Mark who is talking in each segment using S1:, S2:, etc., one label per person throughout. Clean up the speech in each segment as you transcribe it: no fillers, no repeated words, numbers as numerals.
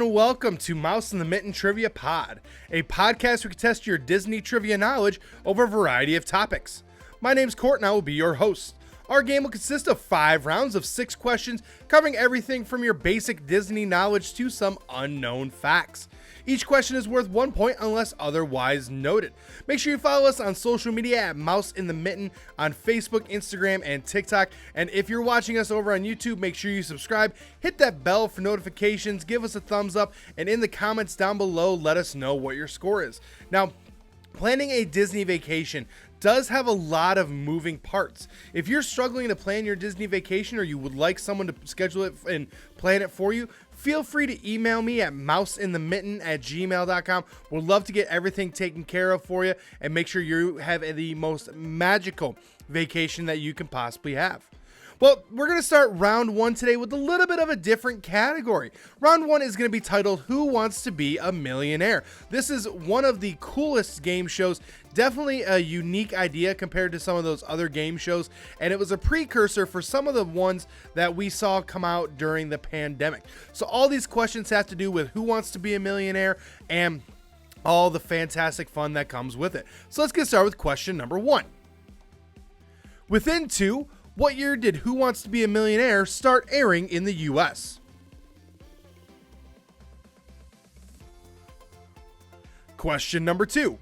S1: and welcome to Mouse in the Mitten Trivia Pod, a podcast where we can test your Disney trivia knowledge over a variety of topics. My name's Court and I will be your host. Our game will consist of 5 rounds of 6 questions covering everything from your basic Disney knowledge to some unknown facts. Each question is worth 1 point unless otherwise noted. Make sure you follow us on social media at Mouse in the Mitten on Facebook, Instagram, and TikTok. And if you're watching us over on YouTube, make sure you subscribe, hit that bell for notifications, give us a thumbs up, and in the comments down below, let us know what your score is. Now, planning a Disney vacation does have a lot of moving parts. If you're struggling to plan your Disney vacation or you would like someone to schedule it and plan it for you, feel free to email me at mouseinthemitten@gmail.com. We'd love to get everything taken care of for you and make sure you have the most magical vacation that you can possibly have. Well, we're going to start round 1 today with a little bit of a different category. Round 1 is going to be titled, Who Wants to Be a Millionaire? This is one of the coolest game shows, definitely a unique idea compared to some of those other game shows, and it was a precursor for some of the ones that we saw come out during the pandemic. So all these questions have to do with who wants to be a millionaire and all the fantastic fun that comes with it. So let's get started with question number 1. Within 2, what year did Who Wants to Be a Millionaire start airing in the US? Question number 2.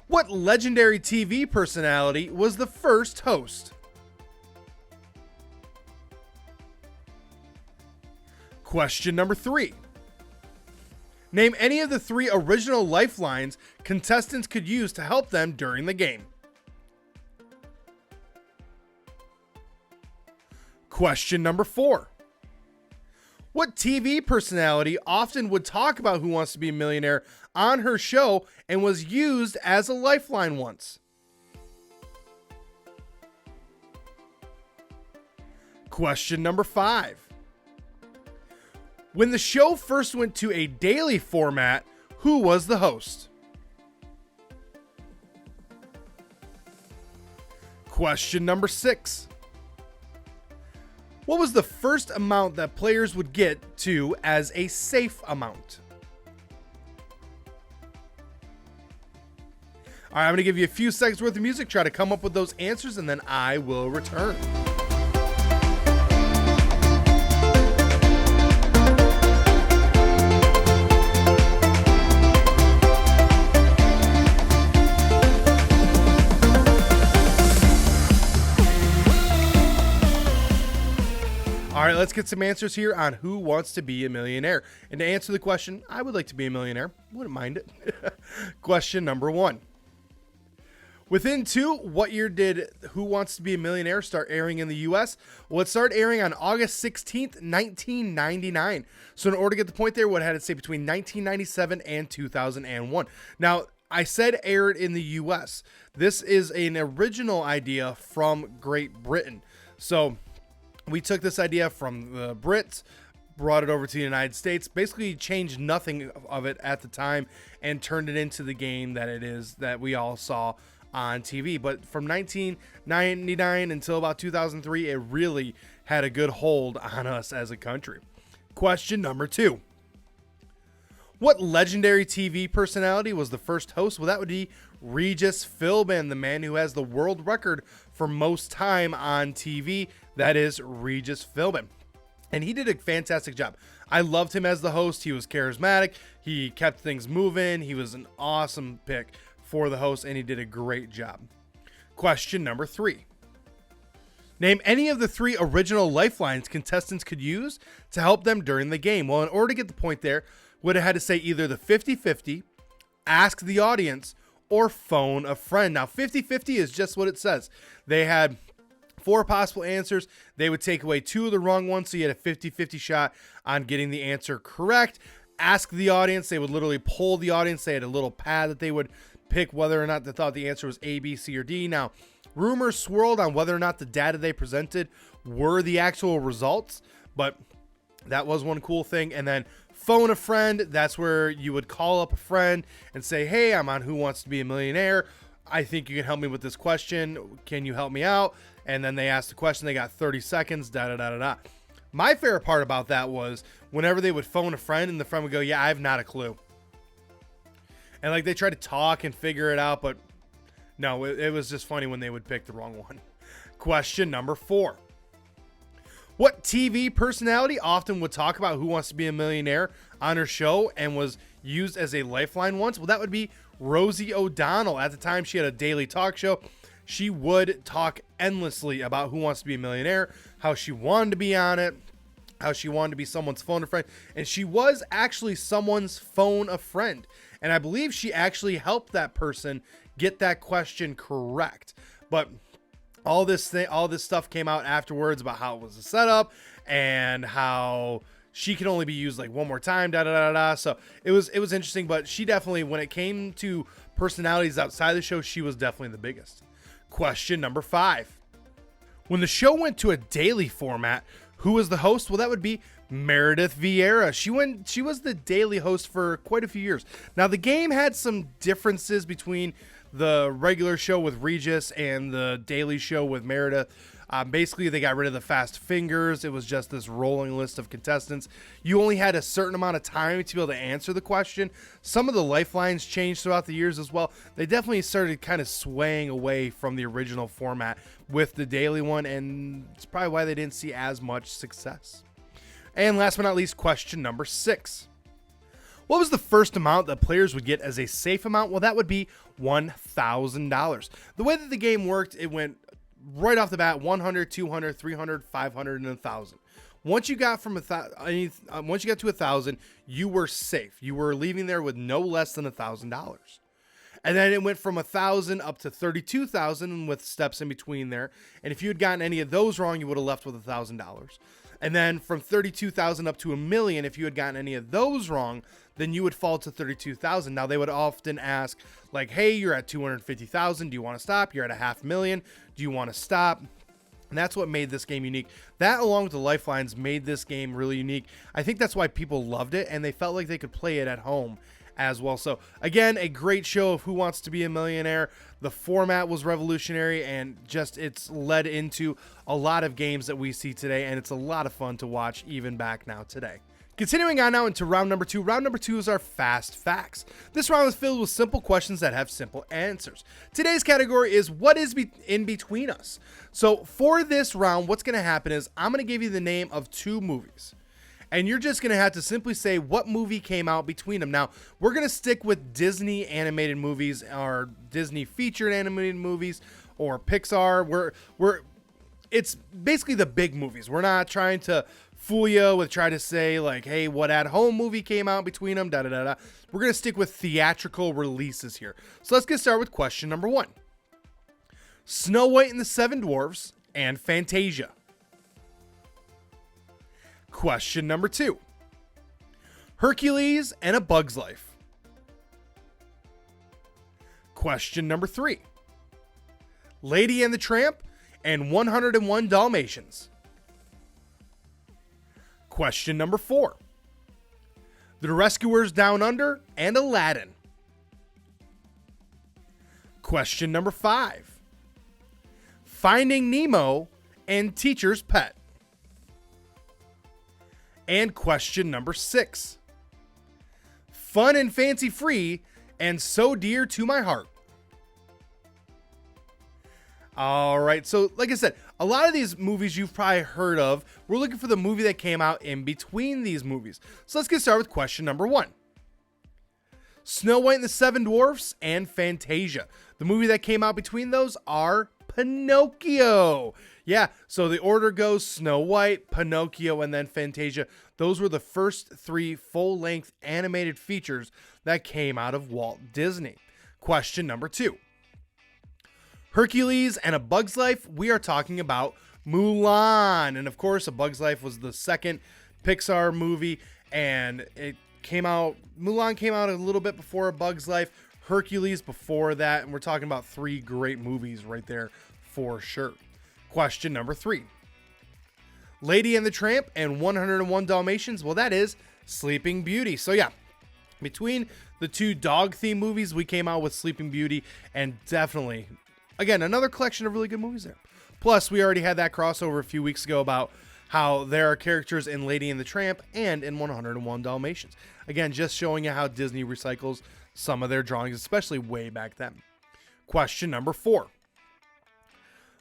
S1: What legendary TV personality was the first host? Question number 3. Name any of the 3 original lifelines contestants could use to help them during the game. Question number 4. What TV personality often would talk about Who Wants to Be a Millionaire on her show and was used as a lifeline once? Question number 5. When the show first went to a daily format, who was the host? Question number 6. What was the first amount that players would get to as a safe amount? All right, I'm going to give you a few seconds worth of music, try to come up with those answers, and then I will return. All right, let's get some answers here on Who Wants to Be a Millionaire. And to answer the question, I would like to be a millionaire. Wouldn't mind it. Question number 1. Within 2, what year did Who Wants to Be a Millionaire start airing in the US? Well, it started airing on August 16th, 1999. So in order to get the point there, what had to say between 1997 and 2001. Now, I said aired in the US. This is an original idea from Great Britain. So we took this idea from the Brits, brought it over to the United States, basically changed nothing of it at the time and turned it into the game that it is that we all saw on TV. But from 1999 until about 2003, it really had a good hold on us as a country. Question number 2. What legendary TV personality was the first host? Well, that would be Regis Philbin, the man who has the world record for most time on TV. That is Regis Philbin. And he did a fantastic job. I loved him as the host. He was charismatic. He kept things moving. He was an awesome pick for the host, and he did a great job. Question number 3. Name any of the 3 original lifelines contestants could use to help them during the game. Well, in order to get the point there, would have had to say either the 50-50, ask the audience, or phone a friend. Now, 50-50 is just what it says. They had 4 possible answers. They would take away 2 of the wrong ones, so you had a 50-50 shot on getting the answer correct. Ask the audience. They would literally poll the audience. They had a little pad that they would pick whether or not they thought the answer was A, B, C, or D. Now, rumors swirled on whether or not the data they presented were the actual results, but that was one cool thing. And then phone a friend. That's where you would call up a friend and say, hey, I'm on Who Wants to Be a Millionaire. I think you can help me with this question. Can you help me out? And then they asked the question. They got 30 seconds, My favorite part about that was whenever they would phone a friend and the friend would go, yeah, I have not a clue. And like they tried to talk and figure it out, but no, it was just funny when they would pick the wrong one. Question number 4. What TV personality often would talk about Who Wants to Be a Millionaire on her show and was used as a lifeline once? Well, that would be Rosie O'Donnell. At the time, she had a daily talk show. She would talk endlessly about Who Wants to Be a Millionaire, how she wanted to be on it, how she wanted to be someone's phone a friend. And she was actually someone's phone a friend. And I believe she actually helped that person get that question correct. But all this stuff came out afterwards about how it was a setup and how she can only be used like one more time, So it was interesting, but she definitely, when it came to personalities outside the show, she was definitely the biggest. Question number 5. When the show went to a daily format, who was the host? Well, that would be Meredith Vieira. She was the daily host for quite a few years. Now, the game had some differences between the regular show with Regis and the daily show with Meredith. Basically, they got rid of the fast fingers. It was just this rolling list of contestants. You only had a certain amount of time to be able to answer the question. Some of the lifelines changed throughout the years as well. They definitely started kind of swaying away from the original format with the daily one, and it's probably why they didn't see as much success. And last but not least, question number 6. What was the first amount that players would get as a safe amount? Well, that would be $1,000. The way that the game worked, it went right off the bat 100, 200, 300, 500, and 1,000. Once you got to 1,000, you were safe. You were leaving there with no less than $1,000. And then it went from 1,000 up to 32,000 with steps in between there. And if you had gotten any of those wrong, you would have left with $1,000. And then from 32,000 up to $1 million, if you had gotten any of those wrong, then you would fall to 32,000. Now they would often ask like, hey, you're at 250,000. Do you want to stop? You're at $500,000. Do you want to stop? And that's what made this game unique. That, along with the lifelines, made this game really unique. I think that's why people loved it, and they felt like they could play it at home as well. So again, a great show of Who Wants to Be a Millionaire. The format was revolutionary, and just it's led into a lot of games that we see today, and it's a lot of fun to watch even back now today. Continuing on now into round number 2. Round number 2 is our fast facts. This round is filled with simple questions that have simple answers. Today's category is what is in between us. So for this round, what's going to happen is I'm going to give you the name of 2 movies. And you're just going to have to simply say what movie came out between them. Now, we're going to stick with Disney animated movies or Disney featured animated movies or Pixar. It's basically the big movies. We're not trying to fool you with try to say like, hey, what at-home movie came out between them, We're going to stick with theatrical releases here. So let's get started with question number 1. Snow White and the Seven Dwarfs and Fantasia. Question number 2. Hercules and A Bug's Life. Question number 3. Lady and the Tramp and 101 Dalmatians. Question number 4. The Rescuers Down Under and Aladdin. Question number 5. Finding Nemo and Teacher's Pet. And question number 6. Fun and Fancy Free and So Dear to My Heart. All right, so like I said, a lot of these movies you've probably heard of. We're looking for the movie that came out in between these movies. So let's get started with question number 1. Snow White and the Seven Dwarfs and Fantasia. The movie that came out between those are Pinocchio. Yeah, so the order goes Snow White, Pinocchio, and then Fantasia. Those were the first 3 full-length animated features that came out of Walt Disney. Question number 2. Hercules and A Bug's Life, we are talking about Mulan. And of course, A Bug's Life was the second Pixar movie, and Mulan came out a little bit before A Bug's Life, Hercules before that, and we're talking about 3 great movies right there for sure. Question number 3. Lady and the Tramp and 101 Dalmatians, well, that is Sleeping Beauty. So yeah, between the 2 dog-themed movies, we came out with Sleeping Beauty, and definitely, again, another collection of really good movies there. Plus, we already had that crossover a few weeks ago about how there are characters in Lady and the Tramp and in 101 Dalmatians. Again, just showing you how Disney recycles some of their drawings, especially way back then. Question number 4.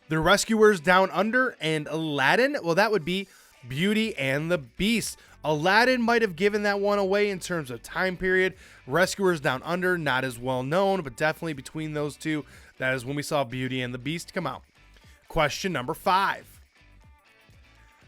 S1: The Rescuers Down Under and Aladdin. Well, that would be Beauty and the Beast. Aladdin might have given that one away in terms of time period. Rescuers Down Under, not as well known, but definitely between those two, that is when we saw Beauty and the Beast come out. Question number 5.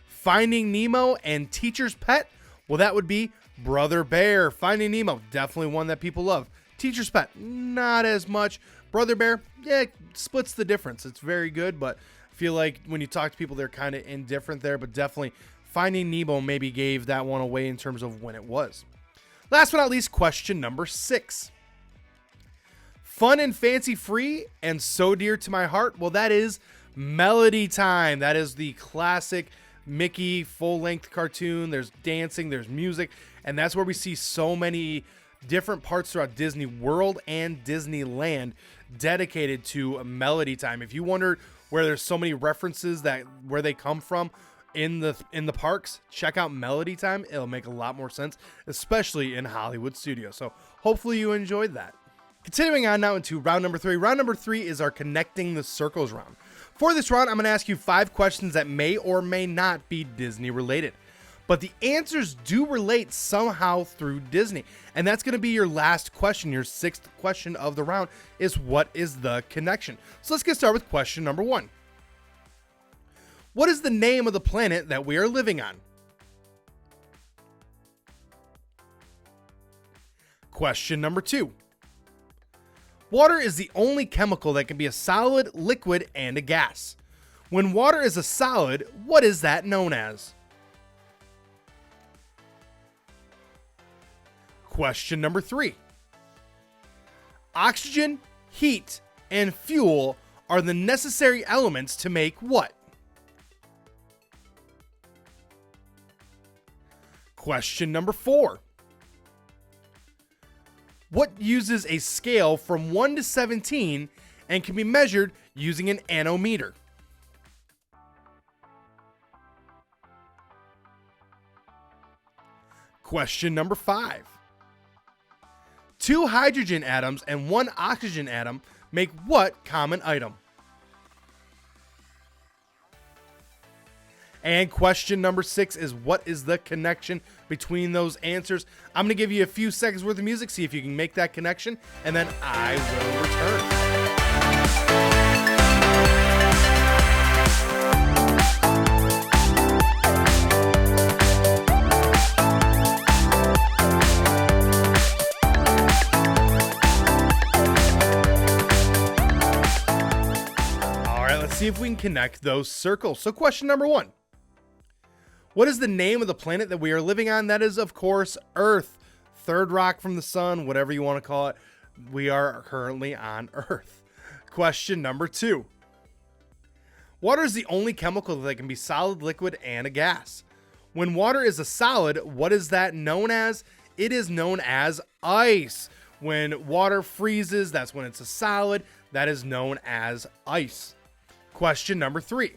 S1: Finding Nemo and Teacher's Pet. Well, that would be Brother Bear. Finding Nemo, definitely one that people love. Teacher's Pet, not as much. Brother Bear, yeah, splits the difference. It's very good, but I feel like when you talk to people, they're kind of indifferent there, but definitely Finding Nemo maybe gave that one away in terms of when it was. Last but not least, question number 6. Fun and fancy free and so dear to my heart. Well, that is Melody Time. That is the classic Mickey full-length cartoon. There's dancing, there's music, and that's where we see so many different parts throughout Disney World and Disneyland dedicated to Melody Time. If you wondered where there's so many references that where they come from in the parks, check out Melody Time. It'll make a lot more sense, especially in Hollywood Studios. So hopefully you enjoyed that. Continuing on now into round number 3. Round number 3 is our Connecting the Circles round. For this round, I'm going to ask you 5 questions that may or may not be Disney related, but the answers do relate somehow through Disney. And that's going to be your last question. Your 6th question of the round is, what is the connection? So let's get started with question number 1. What is the name of the planet that we are living on? Question number 2. Water is the only chemical that can be a solid, liquid, and a gas. When water is a solid, what is that known as? Question number 3. Oxygen, heat, and fuel are the necessary elements to make what? Question number 4. What uses a scale from 1 to 17 and can be measured using an anemometer? Question number 5. 2 hydrogen atoms and 1 oxygen atom make what common item? And question number 6 is, what is the connection between those answers? I'm going to give you a few seconds worth of music, see if you can make that connection, and then I will return. All right, let's see if we can connect those circles. So question number 1. What is the name of the planet that we are living on? That is, of course, Earth. Third rock from the sun, whatever you want to call it. We are currently on Earth. Question number 2. Water is the only chemical that can be solid, liquid, and a gas. When water is a solid, what is that known as? It is known as ice. When water freezes, that's when it's a solid. That is known as ice. Question number 3.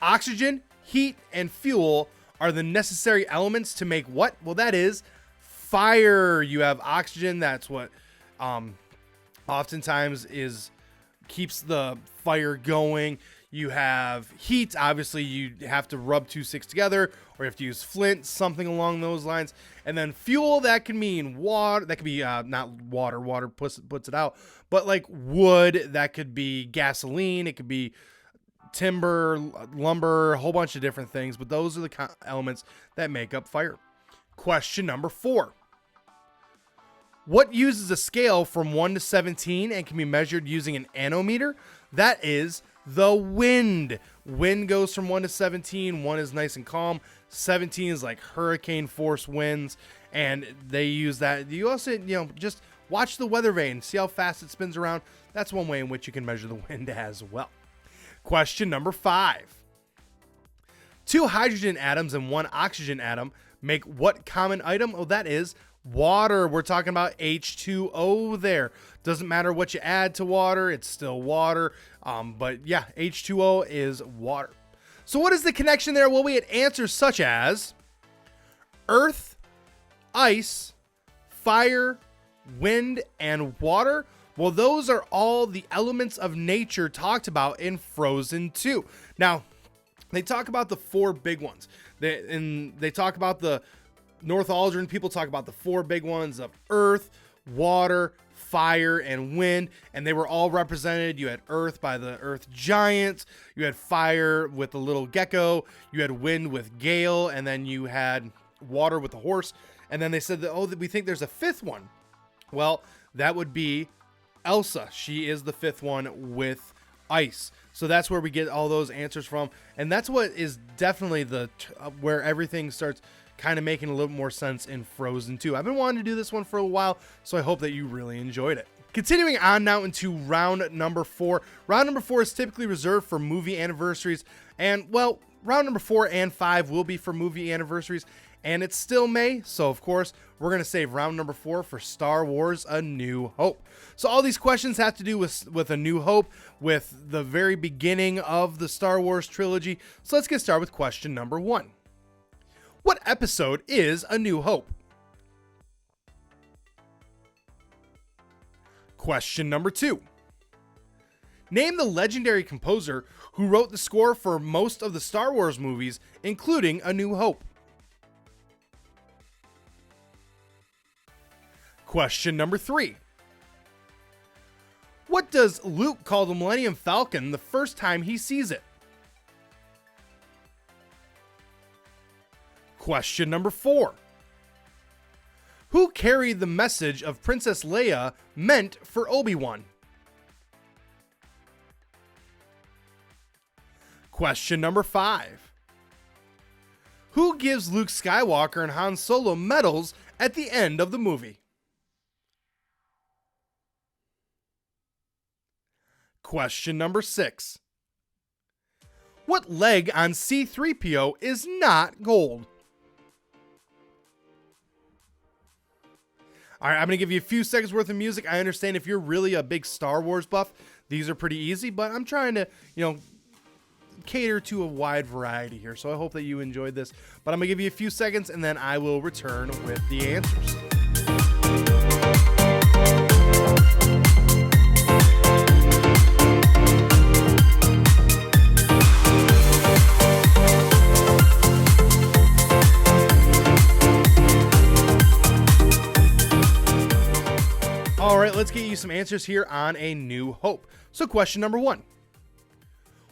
S1: Oxygen, heat, and fuel are the necessary elements to make what? Well, that is fire. You have oxygen. That's what oftentimes keeps the fire going. You have heat. Obviously, you have to rub 2 sticks together, or you have to use flint, something along those lines. And then fuel, that can mean water. That could be not water. Water puts it out. But like wood, that could be gasoline. It could be timber, lumber, a whole bunch of different things, but those are the elements that make up fire. Question number 4. What uses a scale from 1 to 17 and can be measured using an anemometer? That is the wind. Wind goes from 1 to 17. 1 is nice and calm. 17 is like hurricane force winds, and they use that. You also, just watch the weather vane, see how fast it spins around. That's one way in which you can measure the wind as well. Question number 5. 2 hydrogen atoms and 1 oxygen atom make what common item? Oh, that is water. We're talking about H2O there. Doesn't matter what you add to water, it's still water. But yeah, H2O is water. So what is the connection there? Well, we had answers such as earth, ice, fire, wind, and water. Well, those are all the elements of nature talked about in Frozen 2. Now, they talk about the four big ones. They talk about the North Aldrin. People talk about the four big ones of earth, water, fire, and wind, and they were all represented. You had earth by the earth giants, you had fire with the little gecko, you had wind with Gale, and then you had water with the horse. And then they said that, oh, we think there's a fifth one. Well, that would be Elsa. She is the fifth one with ice. So that's where we get all those answers from, and that's what is definitely where everything starts kind of making a little more sense in Frozen 2. I've been wanting to do this one for a while, so I hope that you really enjoyed it. Continuing on now into round number 4. Round number 4 is typically reserved for movie anniversaries, and well, round number 4 and 5 will be for movie anniversaries, and it's still May, so of course we're going to save round number 4 for Star Wars A New Hope. So all these questions have to do with A New Hope, with the very beginning of the Star Wars trilogy. So let's get started with question number 1. What episode is A New Hope? Question number 2. Name the legendary composer who wrote the score for most of the Star Wars movies, including A New Hope. Question number 3. What does Luke call the Millennium Falcon the first time he sees it? Question number 4. Who carried the message of Princess Leia meant for Obi-Wan? Question number 5. Who gives Luke Skywalker and Han Solo medals at the end of the movie? Question number 6. What leg on C-3PO is not gold? All right, I'm going to give you a few seconds worth of music. I understand if you're really a big Star Wars buff, these are pretty easy, but I'm trying to, cater to a wide variety here. So I hope that you enjoyed this, but I'm going to give you a few seconds and then I will return with the answers. All right, let's get you some answers here on A New Hope. So question number 1.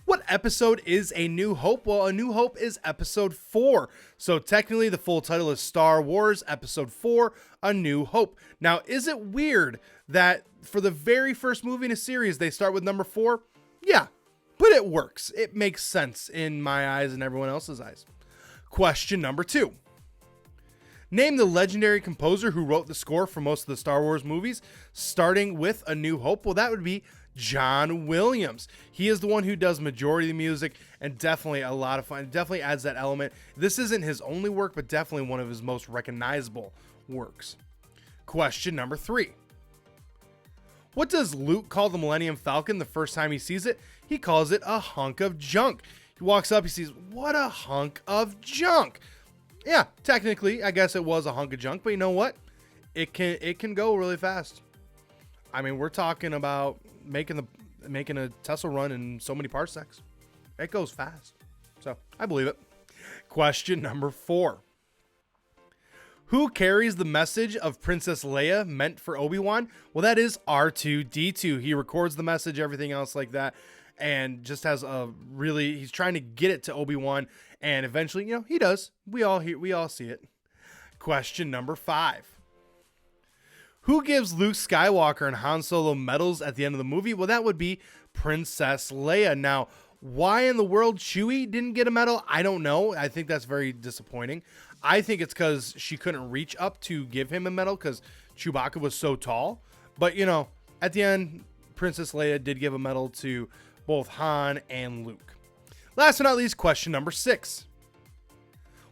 S1: What episode is A New Hope? Well, A New Hope is episode 4. So technically the full title is Star Wars Episode 4, A New Hope. Now, is it weird that for the very first movie in a series, they start with number 4? Yeah, but it works. It makes sense in my eyes and everyone else's eyes. Question number 2. Name the legendary composer who wrote the score for most of the Star Wars movies, starting with A New Hope. Well, that would be John Williams. He is the one who does majority of the music, and definitely a lot of fun. Definitely adds that element. This isn't his only work, but definitely one of his most recognizable works. Question number 3. What does Luke call the Millennium Falcon the first time he sees it? He calls it a hunk of junk. He walks up, he sees, what a hunk of junk. Yeah, technically, I guess it was a hunk of junk, but you know what? It can go really fast. I mean, we're talking about making a Tesla run in so many parsecs. It goes fast. So, I believe it. Question number 4. Who carries the message of Princess Leia meant for Obi-Wan? Well, that is R2-D2. He records the message, everything else like that, and just has he's trying to get it to Obi-Wan, and eventually, he does. We all see it. Question number 5. Who gives Luke Skywalker and Han Solo medals at the end of the movie? Well, that would be Princess Leia. Now, why in the world Chewie didn't get a medal? I don't know. I think that's very disappointing. I think it's because she couldn't reach up to give him a medal because Chewbacca was so tall. But, at the end, Princess Leia did give a medal to both Han and Luke. Last but not least, question number 6.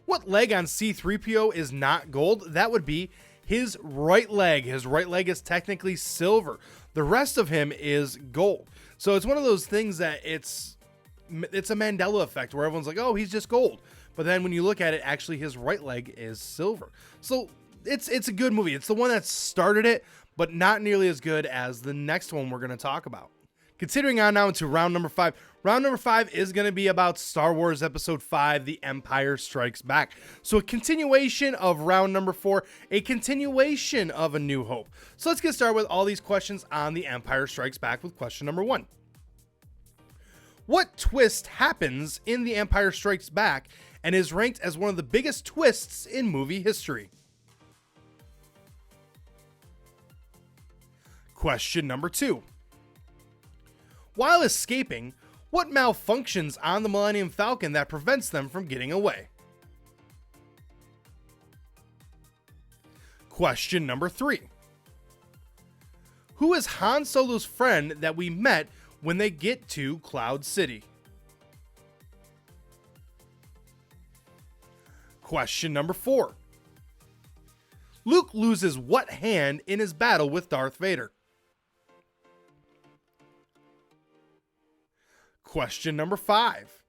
S1: What leg on C-3PO is not gold? That would be his right leg. His right leg is technically silver. The rest of him is gold. So it's one of those things that it's it's a Mandela effect where everyone's like, oh, he's just gold. But then when you look at it, actually his right leg is silver. So it's a good movie. It's the one that started it, but not nearly as good as the next one we're going to talk about. Considering on now into round number 5. Round number 5 is going to be about Star Wars Episode 5, The Empire Strikes Back. So a continuation of round number 4, a continuation of A New Hope. So let's get started with all these questions on The Empire Strikes Back with question number 1. What twist happens in The Empire Strikes Back and is ranked as one of the biggest twists in movie history? Question number 2. While escaping, what malfunctions on the Millennium Falcon that prevents them from getting away? Question number 3. Who is Han Solo's friend that we met when they get to Cloud City? Question number 4. Luke loses what hand in his battle with Darth Vader? Question number 5.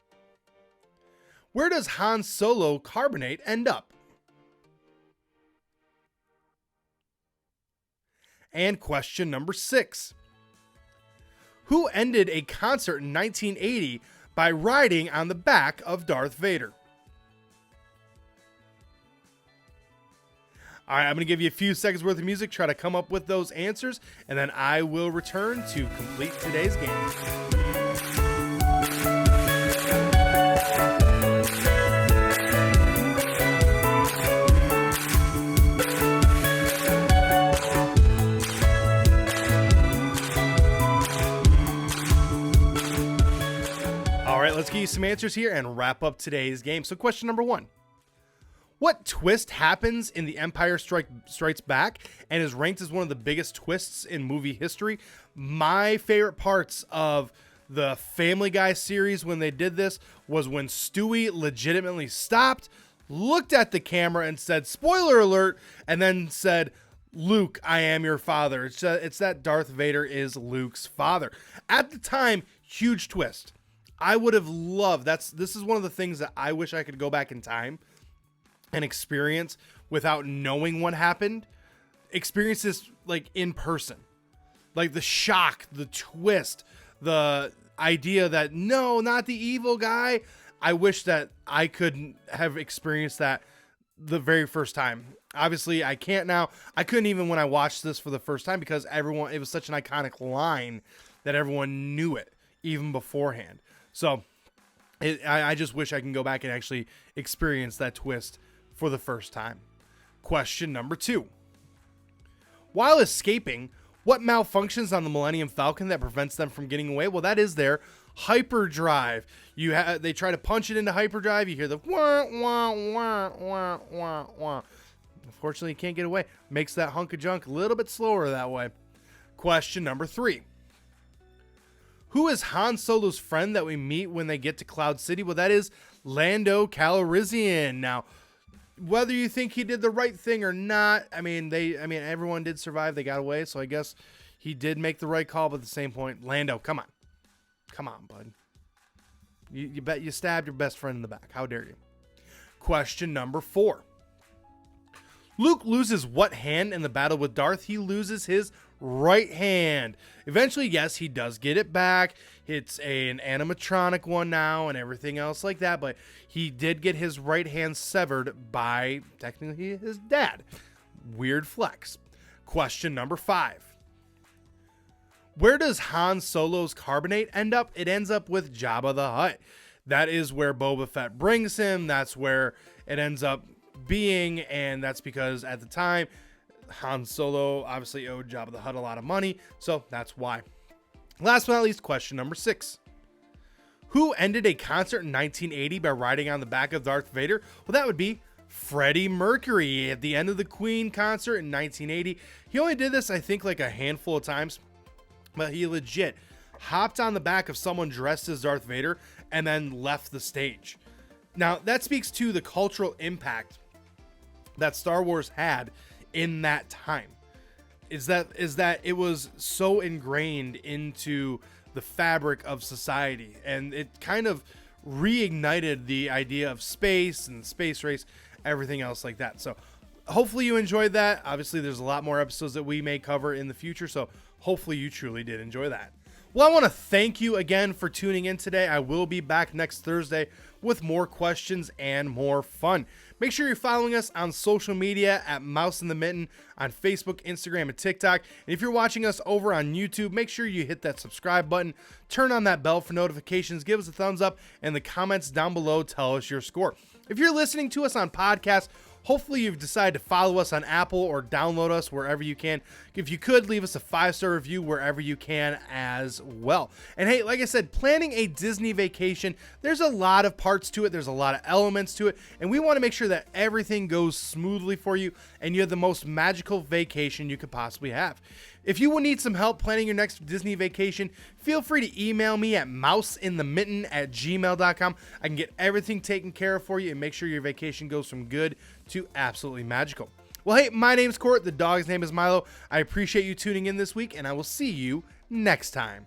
S1: Where does Han Solo carbonate end up? And question number 6. Who ended a concert in 1980 by riding on the back of Darth Vader? All right, I'm going to give you a few seconds worth of music, try to come up with those answers, and then I will return to complete today's game. Let's get you some answers here and wrap up today's game. So question number 1. What twist happens in The Empire Strikes Back and is ranked as one of the biggest twists in movie history? My favorite parts of the Family Guy series when they did this was when Stewie legitimately stopped, looked at the camera and said, spoiler alert, and then said, Luke, I am your father. It's that Darth Vader is Luke's father. At the time, huge twist. I would have loved, this is one of the things that I wish I could go back in time and experience without knowing what happened. Experience this like in person. Like the shock, the twist, the idea that no, not the evil guy. I wish that I could have experienced that the very first time. Obviously, I can't now. I couldn't even when I watched this for the first time because it was such an iconic line that everyone knew it even beforehand. So I just wish I can go back and actually experience that twist for the first time. Question number 2. While escaping, what malfunctions on the Millennium Falcon that prevents them from getting away? Well, that is their hyperdrive. They try to punch it into hyperdrive. You hear the wah, wah, wah, wah, wah, wah. Unfortunately, you can't get away. Makes that hunk of junk a little bit slower that way. Question number 3. Who is Han Solo's friend that we meet when they get to Cloud City? Well, that is Lando Calrissian. Now, whether you think he did the right thing or not, everyone did survive. They got away, so I guess he did make the right call. But at the same point, Lando, come on, bud. You bet you stabbed your best friend in the back. How dare you? Question number 4. Luke loses what hand in the battle with Darth? He loses his right hand. Eventually, yes, he does get it back. It's an animatronic one now and everything else like that, but he did get his right hand severed by technically his dad. Weird flex. Question number 5. Where does Han Solo's carbonate end up? It ends up with Jabba the Hutt. That is where Boba Fett brings him. That's where it ends up being, and that's because at the time Han Solo obviously owed Jabba the Hutt a lot of money, so that's why. Last but not least, question number 6. Who ended a concert in 1980 by riding on the back of Darth Vader? Well, that would be Freddie Mercury at the end of the Queen concert in 1980. He only did this, I think, like a handful of times, but he legit hopped on the back of someone dressed as Darth Vader and then left the stage. Now, that speaks to the cultural impact that Star Wars had in that time. Is that it was so ingrained into the fabric of society, and it kind of reignited the idea of space and space race, everything else like that. So hopefully you enjoyed that. Obviously, there's a lot more episodes that we may cover in the future, so hopefully you truly did enjoy that. Well, I want to thank you again for tuning in today. I will be back next Thursday with more questions and more fun. Make sure you're following us on social media at Mouse in the Mitten on Facebook, Instagram, and TikTok. And if you're watching us over on YouTube, make sure you hit that subscribe button, turn on that bell for notifications, give us a thumbs up, and the comments down below tell us your score. If you're listening to us on podcasts, hopefully you've decided to follow us on Apple or download us wherever you can. If you could, leave us a 5-star review wherever you can as well. And hey, like I said, planning a Disney vacation, there's a lot of parts to it. There's a lot of elements to it. And we want to make sure that everything goes smoothly for you and you have the most magical vacation you could possibly have. If you will need some help planning your next Disney vacation, feel free to email me at mouseinthemitten@gmail.com. I can get everything taken care of for you and make sure your vacation goes from good to absolutely magical. Well, hey, my name's Court. The dog's name is Milo. I appreciate you tuning in this week, and I will see you next time.